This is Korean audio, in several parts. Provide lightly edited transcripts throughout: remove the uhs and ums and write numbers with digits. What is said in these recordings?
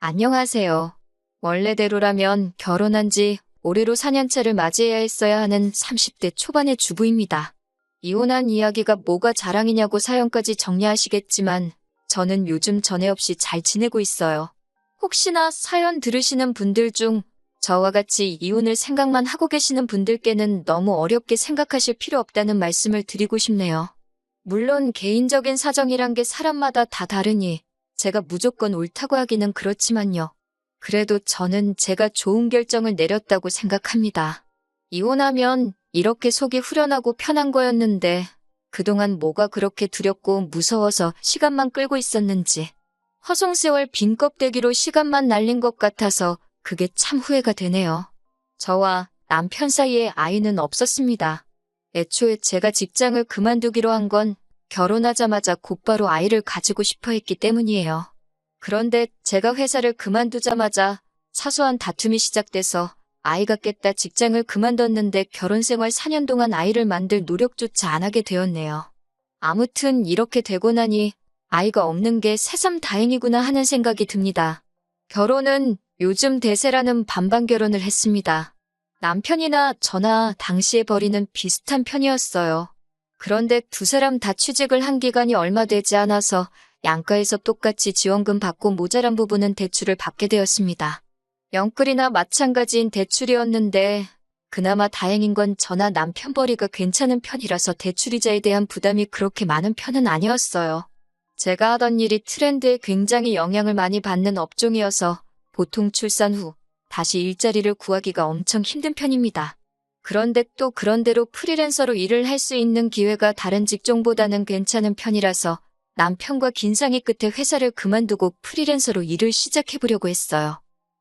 안녕하세요. 원래대로라면 결혼한 지 올해로 4년차를 맞이해야 했어야 하는 30대 초반의 주부입니다. 이혼한 이야기가 뭐가 자랑이냐고 사연까지 정리하시겠지만 저는 요즘 전에 없이 잘 지내고 있어요. 혹시나 사연 들으시는 분들 중 저와 같이 이혼을 생각만 하고 계시는 분들께는 너무 어렵게 생각하실 필요 없다는 말씀을 드리고 싶네요. 물론 개인적인 사정이란 게 사람마다 다 다르니 제가 무조건 옳다고 하기는 그렇지만요. 그래도 저는 제가 좋은 결정을 내렸다고 생각합니다. 이혼하면 이렇게 속이 후련하고 편한 거였는데 그동안 뭐가 그렇게 두렵고 무서워서 시간만 끌고 있었는지 허송세월 빈 껍데기로 시간만 날린 것 같아서 그게 참 후회가 되네요. 저와 남편 사이에 아이는 없었습니다. 애초에 제가 직장을 그만두기로 한 건 결혼하자마자 곧바로 아이를 가지고 싶어 했기 때문이에요. 그런데 제가 회사를 그만두자마자 사소한 다툼이 시작돼서 아이가 깼다 직장을 그만뒀는데 결혼 생활 4년 동안 아이를 만들 노력조차 안 하게 되었네요. 아무튼 이렇게 되고 나니 아이가 없는 게 새삼 다행이구나 하는 생각이 듭니다. 결혼은 요즘 대세라는 반반 결혼을 했습니다. 남편이나 저나 당시의 벌이는 비슷한 편이었어요. 그런데 두 사람 다 취직을 한 기간이 얼마 되지 않아서 양가에서 똑같이 지원금 받고 모자란 부분은 대출을 받게 되었습니다. 영끌이나 마찬가지인 대출이었는데 그나마 다행인 건 저나 남편 벌이가 괜찮은 편이라서 대출이자에 대한 부담이 그렇게 많은 편은 아니었어요. 제가 하던 일이 트렌드에 굉장히 영향을 많이 받는 업종이어서 보통 출산 후 다시 일자리를 구하기가 엄청 힘든 편입니다. 그런데 또 그런대로 프리랜서로 일을 할 수 있는 기회가 다른 직종보다는 괜찮은 편이라서 남편과 긴 상의 끝에 회사를 그만두고 프리랜서로 일을 시작해보려고 했어요.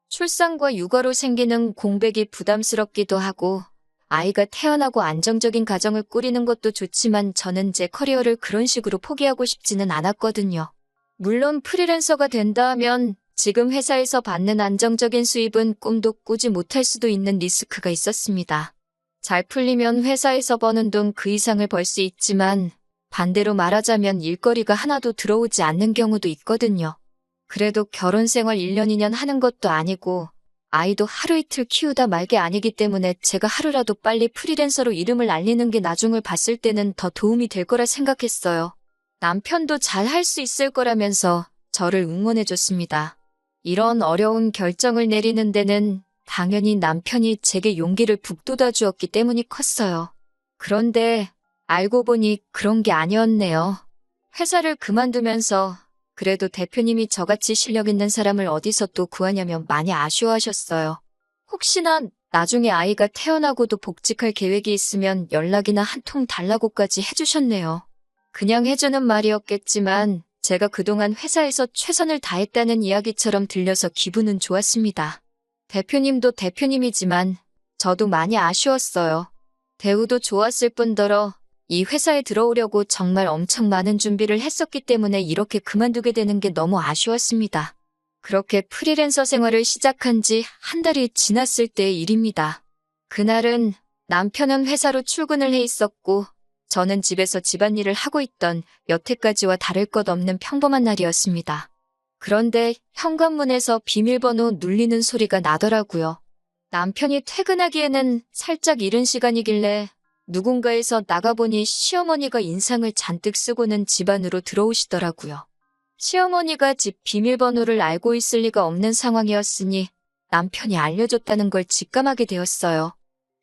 출산과 육아로 생기는 공백이 부담스럽기도 하고 아이가 태어나고 안정적인 가정을 꾸리는 것도 좋지만 저는 제 커리어를 그런 식으로 포기하고 싶지는 않았거든요. 물론 프리랜서가 된다 하면 지금 회사에서 받는 안정적인 수입은 꿈도 꾸지 못할 수도 있는 리스크가 있었습니다. 잘 풀리면 회사에서 버는 돈 그 이상을 벌 수 있지만 반대로 말하자면 일거리가 하나도 들어오지 않는 경우도 있거든요. 그래도 결혼 생활 1년 2년 하는 것도 아니고 아이도 하루 이틀 키우다 말게 아니기 때문에 제가 하루라도 빨리 프리랜서로 이름을 알리는 게 나중을 봤을 때는 더 도움이 될 거라 생각했어요. 남편도 잘 할 수 있을 거라면서 저를 응원해줬습니다. 이런 어려운 결정을 내리는 데는 당연히 남편이 제게 용기를 북돋아 주었기 때문이 컸어요. 그런데 알고 보니 그런 게 아니었네요. 회사를 그만두면서 그래도 대표님이 저같이 실력 있는 사람을 어디서 또 구하냐며 많이 아쉬워하셨어요. 혹시나 나중에 아이가 태어나고도 복직할 계획이 있으면 연락이나 한 통 달라고까지 해주셨네요. 그냥 해주는 말이었겠지만 제가 그동안 회사에서 최선을 다했다는 이야기처럼 들려서 기분은 좋았습니다. 대표님도 대표님이지만 저도 많이 아쉬웠어요. 대우도 좋았을 뿐더러 이 회사에 들어오려고 정말 엄청 많은 준비를 했었기 때문에 이렇게 그만두게 되는 게 너무 아쉬웠습니다. 그렇게 프리랜서 생활을 시작한 지 한 달이 지났을 때의 일입니다. 그날은 남편은 회사로 출근을 해 있었고 저는 집에서 집안일을 하고 있던 여태까지와 다를 것 없는 평범한 날이었습니다. 그런데 현관문에서 비밀번호 눌리는 소리가 나더라고요. 남편이 퇴근하기에는 살짝 이른 시간이길래 누군가에서 나가보니 시어머니가 인상을 잔뜩 쓰고는 집 안으로 들어오시더라고요. 시어머니가 집 비밀번호를 알고 있을 리가 없는 상황이었으니 남편이 알려줬다는 걸 직감하게 되었어요.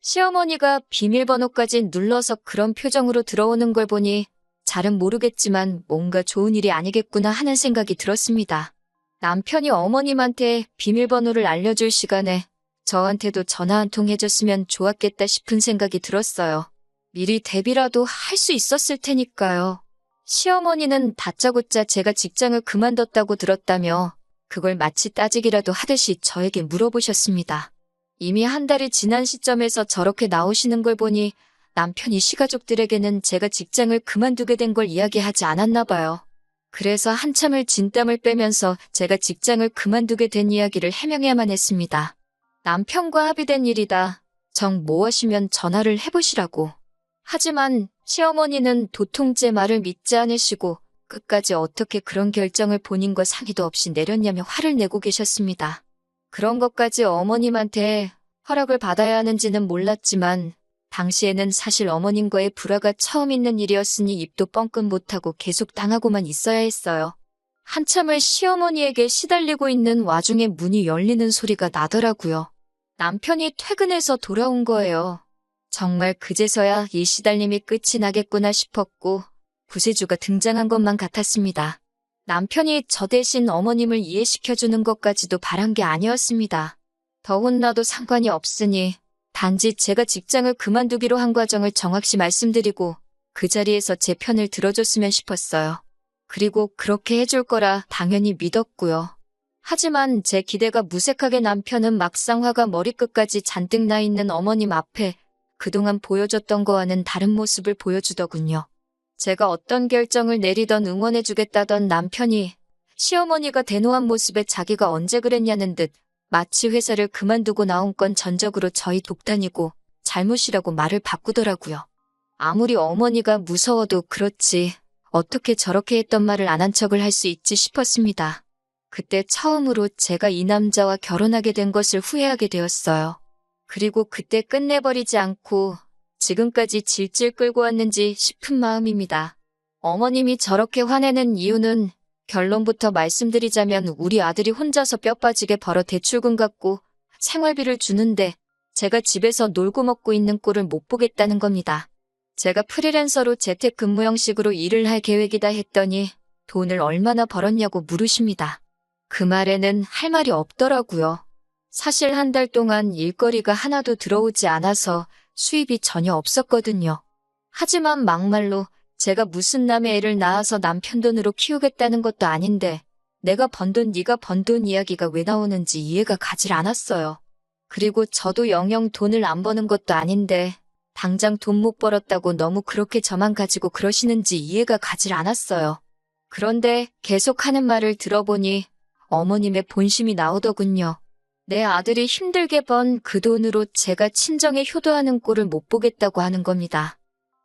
시어머니가 비밀번호까지 눌러서 그런 표정으로 들어오는 걸 보니 잘은 모르겠지만 뭔가 좋은 일이 아니겠구나 하는 생각이 들었습니다. 남편이 어머님한테 비밀번호를 알려줄 시간에 저한테도 전화 한 통 해줬으면 좋았겠다 싶은 생각이 들었어요. 미리 대비라도 할 수 있었을 테니까요. 시어머니는 다짜고짜 제가 직장을 그만뒀다고 들었다며 그걸 마치 따지기라도 하듯이 저에게 물어보셨습니다. 이미 한 달이 지난 시점에서 저렇게 나오시는 걸 보니 남편이 시가족들에게는 제가 직장을 그만두게 된 걸 이야기하지 않았나 봐요. 그래서 한참을 진땀을 빼면서 제가 직장을 그만두게 된 이야기를 해명해야만 했습니다. 남편과 합의된 일이다. 정 모하시면 전화를 해보시라고. 하지만 시어머니는 도통 제 말을 믿지 않으시고 끝까지 어떻게 그런 결정을 본인과 상의도 없이 내렸냐며 화를 내고 계셨습니다. 그런 것까지 어머님한테 허락을 받아야 하는지는 몰랐지만 당시에는 사실 어머님과의 불화가 처음 있는 일이었으니 입도 뻥끗 못하고 계속 당하고만 있어야 했어요. 한참을 시어머니에게 시달리고 있는 와중에 문이 열리는 소리가 나더라고요. 남편이 퇴근해서 돌아온 거예요. 정말 그제서야 이 시달림이 끝이 나겠구나 싶었고 구세주가 등장한 것만 같았습니다. 남편이 저 대신 어머님을 이해시켜주는 것까지도 바란 게 아니었습니다. 더 혼나도 상관이 없으니 단지 제가 직장을 그만두기로 한 과정을 정확히 말씀드리고 그 자리에서 제 편을 들어줬으면 싶었어요. 그리고 그렇게 해줄 거라 당연히 믿었고요. 하지만 제 기대가 무색하게 남편은 막상 화가 머리끝까지 잔뜩 나 있는 어머님 앞에 그동안 보여줬던 거와는 다른 모습을 보여주더군요. 제가 어떤 결정을 내리던 응원해주겠다던 남편이 시어머니가 대노한 모습에 자기가 언제 그랬냐는 듯 마치 회사를 그만두고 나온 건 전적으로 저희 독단이고 잘못이라고 말을 바꾸더라고요. 아무리 어머니가 무서워도 그렇지 어떻게 저렇게 했던 말을 안 한 척을 할 수 있지 싶었습니다. 그때 처음으로 제가 이 남자와 결혼하게 된 것을 후회하게 되었어요. 그리고 그때 끝내버리지 않고 지금까지 질질 끌고 왔는지 싶은 마음입니다. 어머님이 저렇게 화내는 이유는 결론부터 말씀드리자면 우리 아들이 혼자서 뼈 빠지게 벌어 대출금 갚고 생활비를 주는데 제가 집에서 놀고 먹고 있는 꼴을 못 보겠다는 겁니다. 제가 프리랜서로 재택근무 형식으로 일을 할 계획이다 했더니 돈을 얼마나 벌었냐고 물으십니다. 그 말에는 할 말이 없더라고요. 사실 한 달 동안 일거리가 하나도 들어오지 않아서 수입이 전혀 없었거든요. 하지만 막말로 제가 무슨 남의 애를 낳아서 남편 돈으로 키우겠다는 것도 아닌데 내가 번 돈 네가 번 돈 이야기가 왜 나오는지 이해가 가질 않았어요. 그리고 저도 영영 돈을 안 버는 것도 아닌데 당장 돈 못 벌었다고 너무 그렇게 저만 가지고 그러시는지 이해가 가질 않았어요. 그런데 계속 하는 말을 들어보니 어머님의 본심이 나오더군요. 내 아들이 힘들게 번 그 돈으로 제가 친정에 효도하는 꼴을 못 보겠다고 하는 겁니다.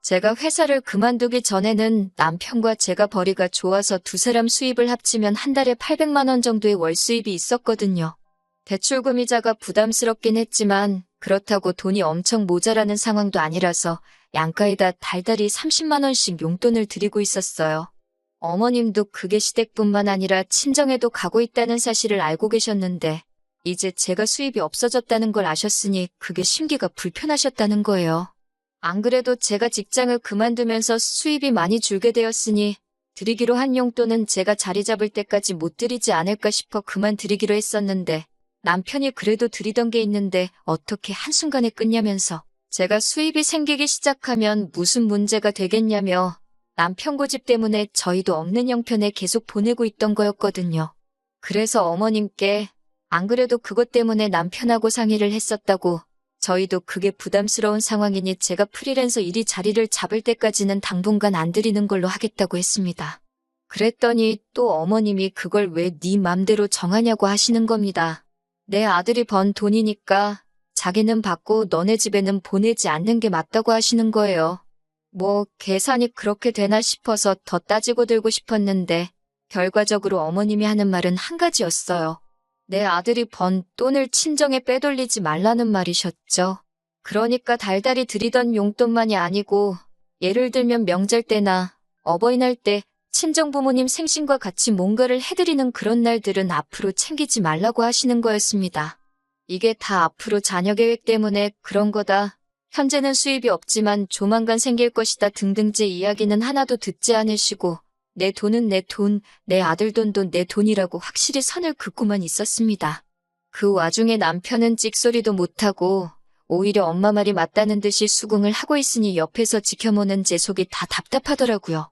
제가 회사를 그만두기 전에는 남편과 제가 벌이가 좋아서 두 사람 수입을 합치면 한 달에 800만 원 정도의 월 수입이 있었거든요. 대출금 이자가 부담스럽긴 했지만 그렇다고 돈이 엄청 모자라는 상황도 아니라서 양가에다 달달이 30만 원씩 용돈을 드리고 있었어요. 어머님도 그게 시댁뿐만 아니라 친정에도 가고 있다는 사실을 알고 계셨는데 이제 제가 수입이 없어졌다는 걸 아셨으니 그게 심기가 불편하셨다는 거예요. 안 그래도 제가 직장을 그만두면서 수입이 많이 줄게 되었으니 드리기로 한 용돈은 제가 자리 잡을 때까지 못 드리지 않을까 싶어 그만 드리기로 했었는데 남편이 그래도 드리던 게 있는데 어떻게 한순간에 끊냐면서 제가 수입이 생기기 시작하면 무슨 문제가 되겠냐며 남편 고집 때문에 저희도 없는 형편에 계속 보내고 있던 거였거든요. 그래서 어머님께 안 그래도 그것 때문에 남편하고 상의를 했었다고 저희도 그게 부담스러운 상황이니 제가 프리랜서 일이 자리를 잡을 때까지는 당분간 안 드리는 걸로 하겠다고 했습니다. 그랬더니 또 어머님이 그걸 왜 네 맘대로 정하냐고 하시는 겁니다. 내 아들이 번 돈이니까 자기는 받고 너네 집에는 보내지 않는 게 맞다고 하시는 거예요. 뭐 계산이 그렇게 되나 싶어서 더 따지고 들고 싶었는데 결과적으로 어머님이 하는 말은 한 가지였어요. 내 아들이 번 돈을 친정에 빼돌리지 말라는 말이셨죠. 그러니까 달달이 드리던 용돈만이 아니고 예를 들면 명절 때나 어버이날 때 친정 부모님 생신과 같이 뭔가를 해드리는 그런 날들은 앞으로 챙기지 말라고 하시는 거였습니다. 이게 다 앞으로 자녀 계획 때문에 그런 거다. 현재는 수입이 없지만 조만간 생길 것이다 등등 제 이야기는 하나도 듣지 않으시고 내 돈은 내 돈, 내 아들 돈도 내 돈이라고 확실히 선을 긋고만 있었습니다. 그 와중에 남편은 찍소리도 못하고 오히려 엄마 말이 맞다는 듯이 수긍을 하고 있으니 옆에서 지켜보는 제 속이 다 답답하더라고요.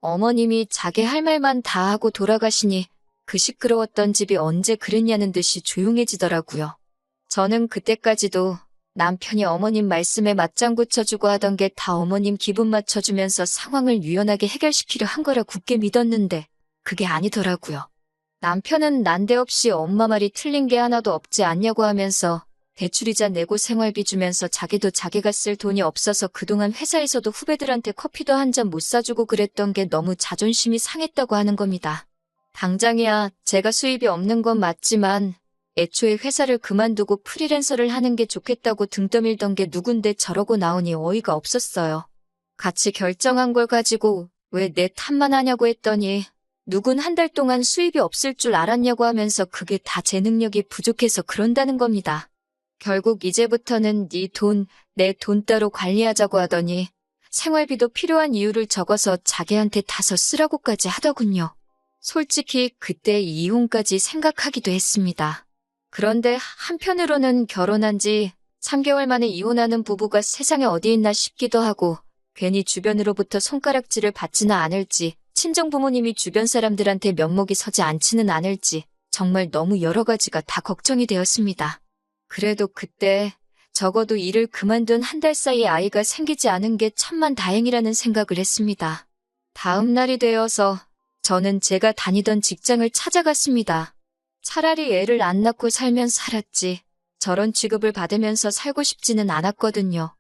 어머님이 자기 할 말만 다 하고 돌아가시니 그 시끄러웠던 집이 언제 그랬냐는 듯이 조용해지더라고요. 저는 그때까지도 남편이 어머님 말씀에 맞장구 쳐주고 하던 게 다 어머님 기분 맞춰주면서 상황을 유연하게 해결시키려 한 거라 굳게 믿었는데 그게 아니더라고요. 남편은 난데없이 엄마 말이 틀린 게 하나도 없지 않냐고 하면서 대출이자 내고 생활비 주면서 자기도 자기가 쓸 돈이 없어서 그동안 회사에서도 후배들한테 커피도 한 잔 못 사주고 그랬던 게 너무 자존심이 상했다고 하는 겁니다. 당장이야 제가 수입이 없는 건 맞지만 애초에 회사를 그만두고 프리랜서를 하는 게 좋겠다고 등 떠밀던 게 누군데 저러고 나오니 어이가 없었어요. 같이 결정한 걸 가지고 왜 내 탓만 하냐고 했더니 누군 한 달 동안 수입이 없을 줄 알았냐고 하면서 그게 다 제 능력이 부족해서 그런다는 겁니다. 결국 이제부터는 네 돈, 내 돈 따로 관리하자고 하더니 생활비도 필요한 이유를 적어서 자기한테 다서 쓰라고까지 하더군요. 솔직히 그때 이혼까지 생각하기도 했습니다. 그런데 한편으로는 결혼한 지 3개월 만에 이혼하는 부부가 세상에 어디 있나 싶기도 하고 괜히 주변으로부터 손가락질을 받지는 않을지 친정 부모님이 주변 사람들한테 면목이 서지 않지는 않을지 정말 너무 여러 가지가 다 걱정이 되었습니다. 그래도 그때 적어도 일을 그만둔 한 달 사이에 아이가 생기지 않은 게 천만 다행이라는 생각을 했습니다. 다음 날이 되어서 저는 제가 다니던 직장을 찾아갔습니다. 차라리 애를 안 낳고 살면 살았지 저런 취급을 받으면서 살고 싶지는 않았거든요.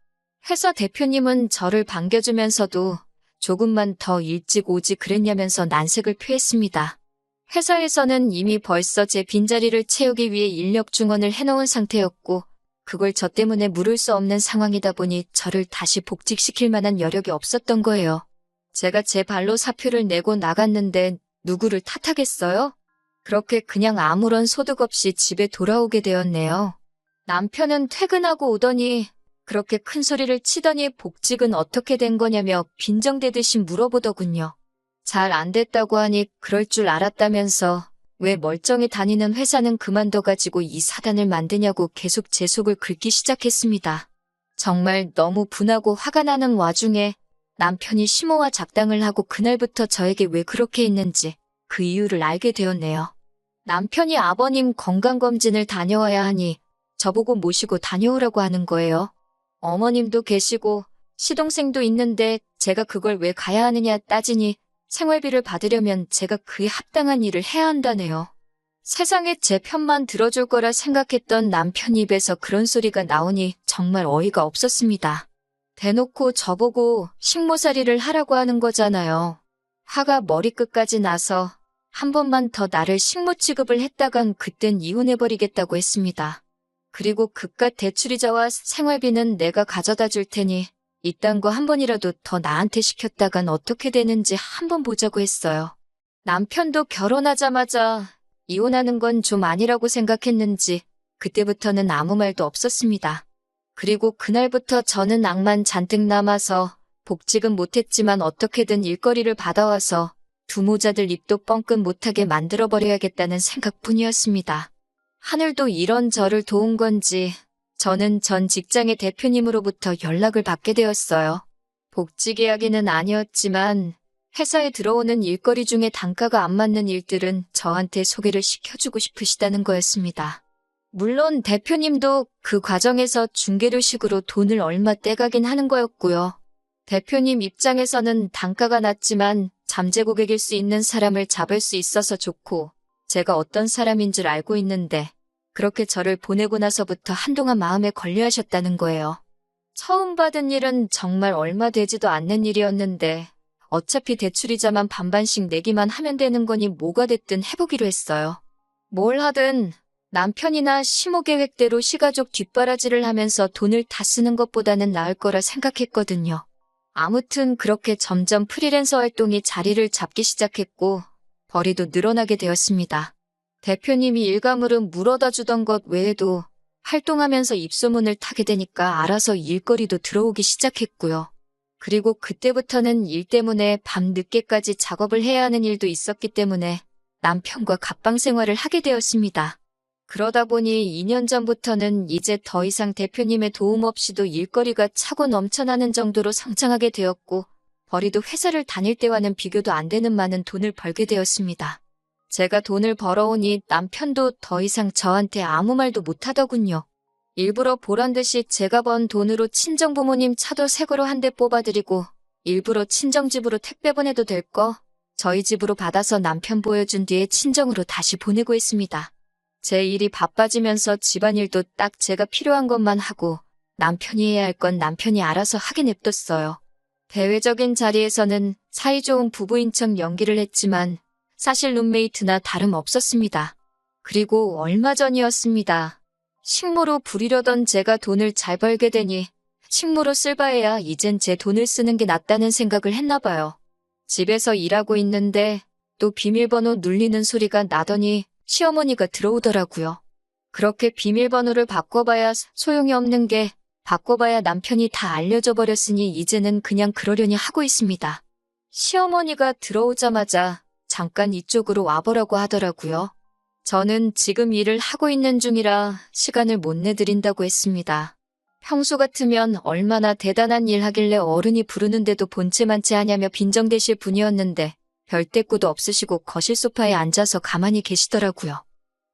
회사 대표님은 저를 반겨주면서도 조금만 더 일찍 오지 그랬냐면서 난색을 표했습니다. 회사에서는 이미 벌써 제 빈자리를 채우기 위해 인력 중원을 해놓은 상태였고 그걸 저 때문에 물을 수 없는 상황이다 보니 저를 다시 복직시킬 만한 여력이 없었던 거예요. 제가 제 발로 사표를 내고 나갔는데 누구를 탓하겠어요? 그렇게 그냥 아무런 소득 없이 집에 돌아오게 되었네요. 남편은 퇴근하고 오더니 그렇게 큰 소리를 치더니 복직은 어떻게 된 거냐며 빈정대듯이 물어보더군요. 잘 안 됐다고 하니 그럴 줄 알았다면서 왜 멀쩡히 다니는 회사는 그만둬가지고 이 사단을 만드냐고 계속 제 속을 긁기 시작했습니다. 정말 너무 분하고 화가 나는 와중에 남편이 심호와 작당을 하고 그날부터 저에게 왜 그렇게 했는지 그 이유를 알게 되었네요. 남편이 아버님 건강검진을 다녀와야 하니 저보고 모시고 다녀오라고 하는 거예요. 어머님도 계시고 시동생도 있는데 제가 그걸 왜 가야 하느냐 따지니 생활비를 받으려면 제가 그에 합당한 일을 해야 한다네요. 세상에 제 편만 들어줄 거라 생각했던 남편 입에서 그런 소리가 나오니 정말 어이가 없었습니다. 대놓고 저보고 식모살이를 하라고 하는 거잖아요. 화가 머리끝까지 나서 한 번만 더 나를 식모 취급을 했다간 그땐 이혼해버리겠다고 했습니다. 그리고 그깟 대출이자와 생활비는 내가 가져다 줄 테니 이딴 거 한 번이라도 더 나한테 시켰다간 어떻게 되는지 한번 보자고 했어요. 남편도 결혼하자마자 이혼하는 건 좀 아니라고 생각했는지 그때부터는 아무 말도 없었습니다. 그리고 그날부터 저는 낭만 잔뜩 남아서 복직은 못했지만 어떻게든 일거리를 받아와서 두 모자들 입도 뻥끗 못하게 만들어버려야겠다는 생각뿐이었습니다. 하늘도 이런 저를 도운 건지 저는 전 직장의 대표님으로부터 연락을 받게 되었어요. 복직 이야기는 아니었지만 회사에 들어오는 일거리 중에 단가가 안 맞는 일들은 저한테 소개를 시켜주고 싶으시다는 거였습니다. 물론 대표님도 그 과정에서 중개료식으로 돈을 얼마 떼가긴 하는 거였고요. 대표님 입장에서는 단가가 낮지만 잠재 고객일 수 있는 사람을 잡을 수 있어서 좋고 제가 어떤 사람인 줄 알고 있는데 그렇게 저를 보내고 나서부터 한동안 마음에 걸려하셨다는 거예요. 처음 받은 일은 정말 얼마 되지도 않는 일이었는데 어차피 대출이자만 반반씩 내기만 하면 되는 거니 뭐가 됐든 해보기로 했어요. 뭘 하든 남편이나 시모 계획대로 시가족 뒷바라지를 하면서 돈을 다 쓰는 것보다는 나을 거라 생각했거든요. 아무튼 그렇게 점점 프리랜서 활동이 자리를 잡기 시작했고 벌이도 늘어나게 되었습니다. 대표님이 일가물은 물어다 주던 것 외에도 활동하면서 입소문을 타게 되니까 알아서 일거리도 들어오기 시작했고요. 그리고 그때부터는 일 때문에 밤 늦게까지 작업을 해야 하는 일도 있었기 때문에 남편과 갑방 생활을 하게 되었습니다. 그러다 보니 2년 전부터는 이제 더 이상 대표님의 도움 없이도 일거리가 차고 넘쳐나는 정도로 성장하게 되었고 벌이도 회사를 다닐 때와는 비교도 안 되는 많은 돈을 벌게 되었습니다. 제가 돈을 벌어오니 남편도 더 이상 저한테 아무 말도 못하더군요. 일부러 보란듯이 제가 번 돈으로 친정부모님 차도 새 거로 한 대 뽑아드리고 일부러 친정집으로 택배 보내도 될 거 저희 집으로 받아서 남편 보여준 뒤에 친정으로 다시 보내고 했습니다. 제 일이 바빠지면서 집안일도 딱 제가 필요한 것만 하고 남편이 해야 할 건 남편이 알아서 하게 냅뒀어요. 대외적인 자리에서는 사이좋은 부부인 척 연기를 했지만 사실 룸메이트나 다름없었습니다. 그리고 얼마 전이었습니다. 식모로 부리려던 제가 돈을 잘 벌게 되니 식모로 쓸 바에야 이젠 제 돈을 쓰는 게 낫다는 생각을 했나 봐요. 집에서 일하고 있는데 또 비밀번호 눌리는 소리가 나더니 시어머니가 들어오더라고요. 그렇게 비밀번호를 바꿔봐야 소용이 없는 게 바꿔봐야 남편이 다 알려져 버렸으니 이제는 그냥 그러려니 하고 있습니다. 시어머니가 들어오자마자 잠깐 이쪽으로 와보라고 하더라고요. 저는 지금 일을 하고 있는 중이라 시간을 못 내드린다고 했습니다. 평소 같으면 얼마나 대단한 일 하길래 어른이 부르는데도 본체만치 하냐며 빈정대실 분이었는데 별 대꾸도 없으시고 거실 소파에 앉아서 가만히 계시더라고요.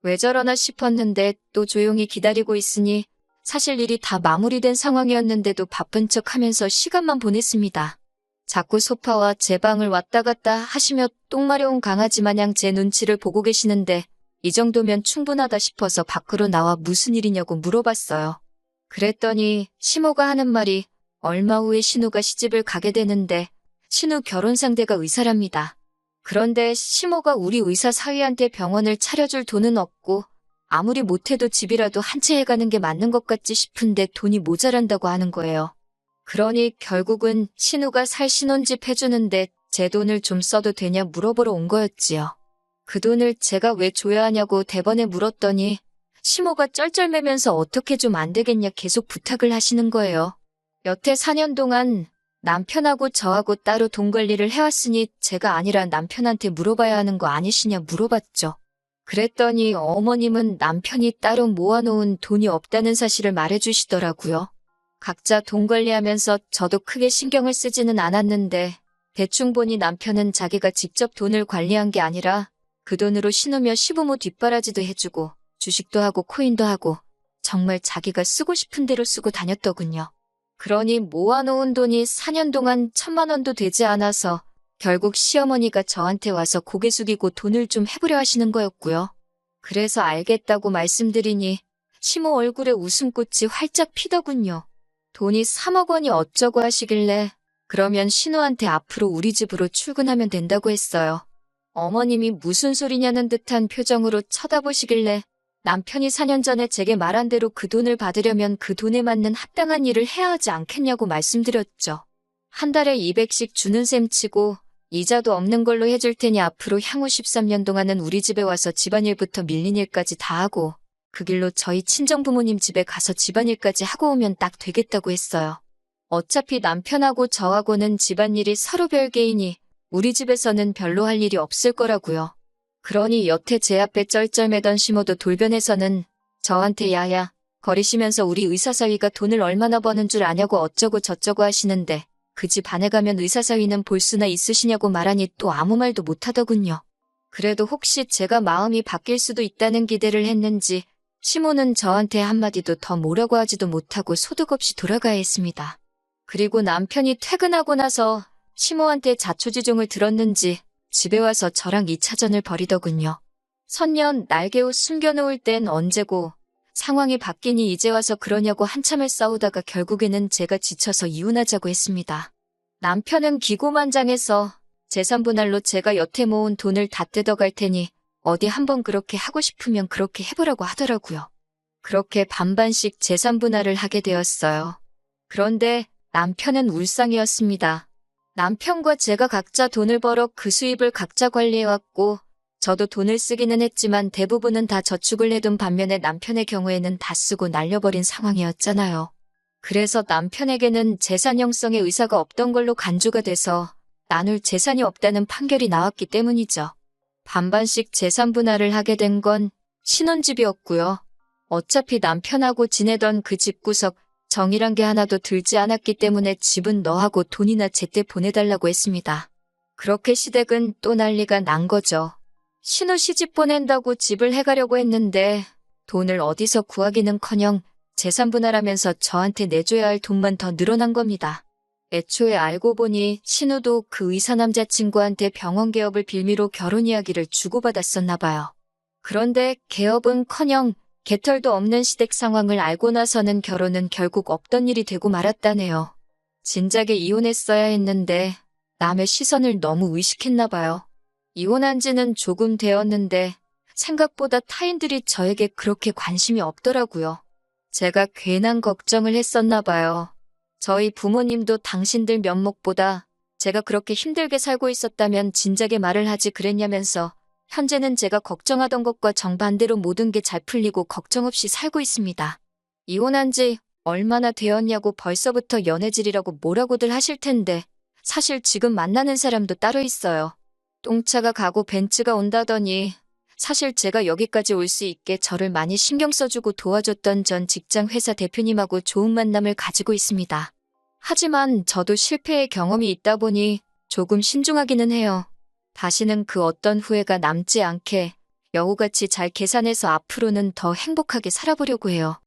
왜 저러나 싶었는데 또 조용히 기다리고 있으니 사실 일이 다 마무리된 상황이었는데도 바쁜 척 하면서 시간만 보냈습니다. 자꾸 소파와 제 방을 왔다 갔다 하시며 똥 마려운 강아지 마냥 제 눈치를 보고 계시는데 이 정도면 충분하다 싶어서 밖으로 나와 무슨 일이냐고 물어봤어요. 그랬더니 시모가 하는 말이 얼마 후에 신우가 시집을 가게 되는데 신우 결혼 상대가 의사랍니다. 그런데 시모가 우리 의사 사위한테 병원을 차려줄 돈은 없고 아무리 못해도 집이라도 한 채 해가는 게 맞는 것 같지 싶은데 돈이 모자란다고 하는 거예요. 그러니 결국은 신우가 살 신혼집 해주는데 제 돈을 좀 써도 되냐 물어보러 온 거였지요. 그 돈을 제가 왜 줘야 하냐고 대번에 물었더니 시모가 쩔쩔매면서 어떻게 좀 안 되겠냐 계속 부탁을 하시는 거예요. 여태 4년 동안 남편하고 저하고 따로 돈 관리를 해왔으니 제가 아니라 남편한테 물어봐야 하는 거 아니시냐 물어봤죠. 그랬더니 어머님은 남편이 따로 모아놓은 돈이 없다는 사실을 말해주시더라고요. 각자 돈 관리하면서 저도 크게 신경을 쓰지는 않았는데 대충 보니 남편은 자기가 직접 돈을 관리한 게 아니라 그 돈으로 신우며 시부모 뒷바라지도 해주고 주식도 하고 코인도 하고 정말 자기가 쓰고 싶은 대로 쓰고 다녔더군요. 그러니 모아놓은 돈이 4년 동안 1,000만 원도 되지 않아서 결국 시어머니가 저한테 와서 고개 숙이고 돈을 좀 해보려 하시는 거였고요. 그래서 알겠다고 말씀드리니 시모 얼굴에 웃음꽃이 활짝 피더군요. 돈이 3억 원이 어쩌고 하시길래 그러면 신우한테 앞으로 우리 집으로 출근하면 된다고 했어요. 어머님이 무슨 소리냐는 듯한 표정으로 쳐다보시길래 남편이 4년 전에 제게 말한 대로 그 돈을 받으려면 그 돈에 맞는 합당한 일을 해야 하지 않겠냐고 말씀드렸죠. 한 달에 200씩 주는 셈 치고 이자도 없는 걸로 해줄 테니 앞으로 향후 13년 동안은 우리 집에 와서 집안일부터 밀린 일까지 다 하고 그 길로 저희 친정부모님 집에 가서 집안일까지 하고 오면 딱 되겠다고 했어요. 어차피 남편하고 저하고는 집안일이 서로 별개이니 우리 집에서는 별로 할 일이 없을 거라고요. 그러니 여태 제 앞에 쩔쩔매던 시모도 돌변해서는 저한테 야야 거리시면서 우리 의사사위가 돈을 얼마나 버는 줄 아냐고 어쩌고 저쩌고 하시는데 그 집 안에 가면 의사사위는 볼 수나 있으시냐고 말하니 또 아무 말도 못하더군요. 그래도 혹시 제가 마음이 바뀔 수도 있다는 기대를 했는지 시모는 저한테 한마디도 더 뭐라고 하지도 못하고 소득 없이 돌아가야 했습니다. 그리고 남편이 퇴근하고 나서 시모한테 자초지종을 들었는지 집에 와서 저랑 2차전을 벌이더군요. 선년 날개옷 숨겨놓을 땐 언제고 상황이 바뀌니 이제 와서 그러냐고 한참을 싸우다가 결국에는 제가 지쳐서 이혼하자고 했습니다. 남편은 기고만장해서 재산분할로 제가 여태 모은 돈을 다 뜯어갈 테니 어디 한번 그렇게 하고 싶으면 그렇게 해보라고 하더라고요. 그렇게 반반씩 재산분할을 하게 되었어요. 그런데 남편은 울상이었습니다. 남편과 제가 각자 돈을 벌어 그 수입을 각자 관리해왔고 저도 돈을 쓰기는 했지만 대부분은 다 저축을 해둔 반면에 남편의 경우에는 다 쓰고 날려버린 상황이었잖아요. 그래서 남편에게는 재산 형성의 의사가 없던 걸로 간주가 돼서 나눌 재산이 없다는 판결이 나왔기 때문이죠. 반반씩 재산 분할을 하게 된 건 신혼집이었고요. 어차피 남편하고 지내던 그 집구석 정이란 게 하나도 들지 않았기 때문에 집은 너하고 돈이나 제때 보내달라고 했습니다. 그렇게 시댁은 또 난리가 난 거죠. 신우 시집 보낸다고 집을 해가려고 했는데 돈을 어디서 구하기는커녕 재산 분할하면서 저한테 내줘야 할 돈만 더 늘어난 겁니다. 애초에 알고 보니 신우도 그 의사 남자친구한테 병원 개업을 빌미로 결혼 이야기를 주고받았었나 봐요. 그런데 개업은커녕 개털도 없는 시댁 상황을 알고 나서는 결혼은 결국 없던 일이 되고 말았다네요. 진작에 이혼했어야 했는데 남의 시선을 너무 의식했나 봐요. 이혼한 지는 조금 되었는데 생각보다 타인들이 저에게 그렇게 관심이 없더라고요. 제가 괜한 걱정을 했었나 봐요. 저희 부모님도 당신들 면목보다 제가 그렇게 힘들게 살고 있었다면 진작에 말을 하지 그랬냐면서 현재는 제가 걱정하던 것과 정반대로 모든 게 잘 풀리고 걱정 없이 살고 있습니다. 이혼한 지 얼마나 되었냐고 벌써부터 연애질이라고 뭐라고들 하실 텐데 사실 지금 만나는 사람도 따로 있어요. 똥차가 가고 벤츠가 온다더니 사실 제가 여기까지 올 수 있게 저를 많이 신경 써주고 도와줬던 전 직장 회사 대표님하고 좋은 만남을 가지고 있습니다. 하지만 저도 실패의 경험이 있다 보니 조금 신중하기는 해요. 다시는 그 어떤 후회가 남지 않게 여우같이 잘 계산해서 앞으로는 더 행복하게 살아보려고 해요.